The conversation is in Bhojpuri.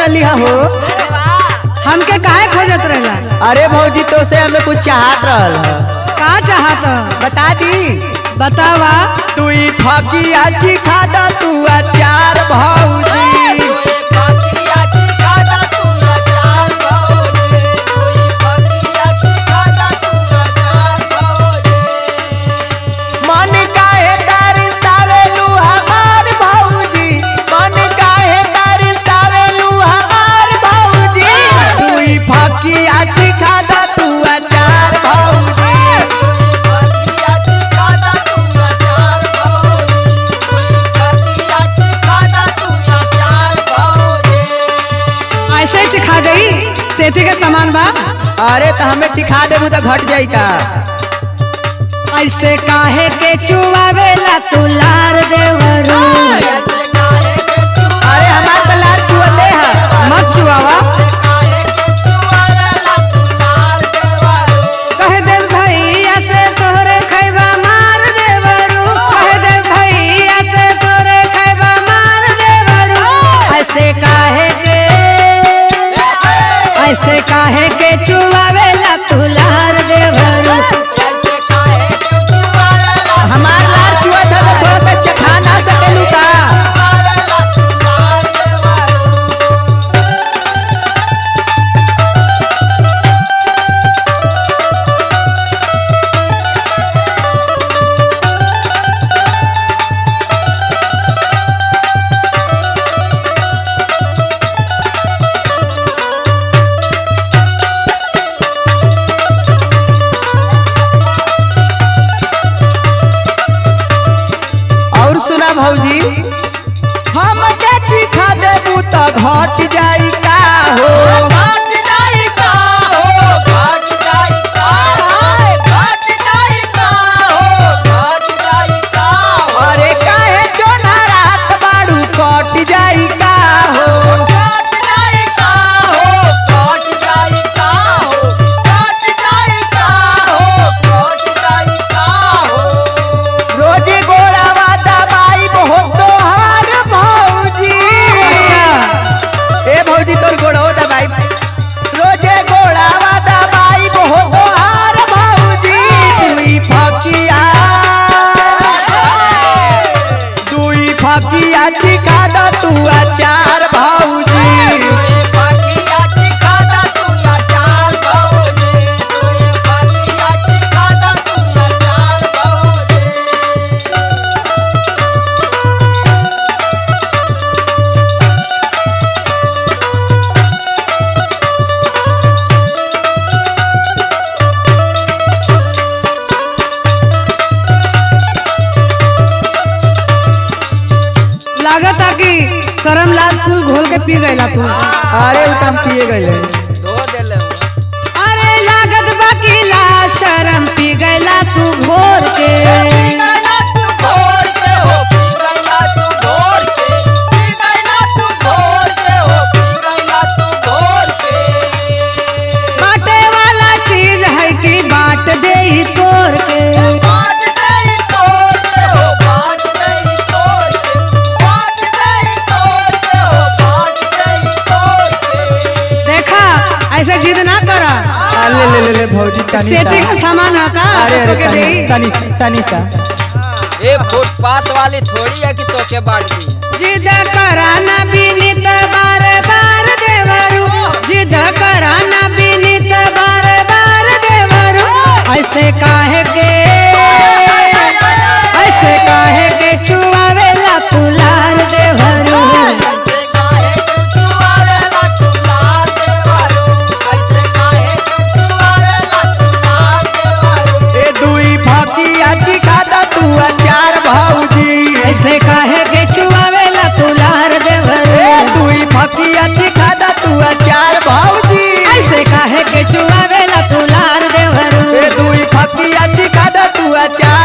रहली हो। हमके काहे खोजत रहला? अरे भौजी तो से हमें कुछ चाहत रहल ह। का चाहत? बता दी। बतावा। तू फकिया चिखा दा तू अचार भौजी। मन काहे तरसावेलू हमार भौजी, मन काहे तरसावेलू हमार भौजी। तू फकिया चिखा दा तू अचार भौजी। ऐसे ही सिखा गई सेती के सामान बा। अरे तो हमें चिखा देबू तो घट जाई का। ऐसे काहे के चुआवेला तू लार देवरू? अरे हमार तो लार चुअले है। मत चुआवा। कह दे भैया से तोरे खैबा मार देवरू, कह दे भैया से तोरे खैबा मार देवरू। ऐसे काहे के चुआवेला तू लार देवरू? हमार लार चुअत है तो थोड़ा सा चखा ना सकेलू का। और सुना भौजी, हम के चिखा देबू तो घट जाई का हो। अरे काहे चोना रात बाड़ू कट जाई का हो। रोजे गोड़ावा दबाई बहुत तोहार भौजी। अच्छा। ए भौजी तोर गोड़ो दबाई। रोजे गोड़ावा दबाई बहुत तोहार भौजी। दुई फकिया चिखा दा तू अचार भौजी। लागता कि शरम लाज कुल घोल के पी गईला तू। अरे उ हम पिए गए। अरे लागत बाकी ला शरम पी गईला तू घोर के। बाटे वाला चीज है कि बाट दे ही तोड़ के। देखा ऐसे जिद ना करा। ले ले ले ले भौजी तनी सेती का सामान है का? अरे तो के देई। तनी तनी सा। ये फुटपाथ वाली थोड़ी है कि तोके बांट दी। जिद कराना बिनित बार बार देवरू, जिद कराना बिनित बार बार देवरू। ऐसे काहे के चुआवेला तू लार देवरू? ए दुई फकिया चिखा दा तू अचार भौजी। ऐसे काहे के चुआवेला तू लार देवरू? ए दुई फकिया चिखा दा तू अचार भौजी। ऐसे काहे के चुआवेला तू लार देवरू? ए दुई फकिया चिखा दा तू अचार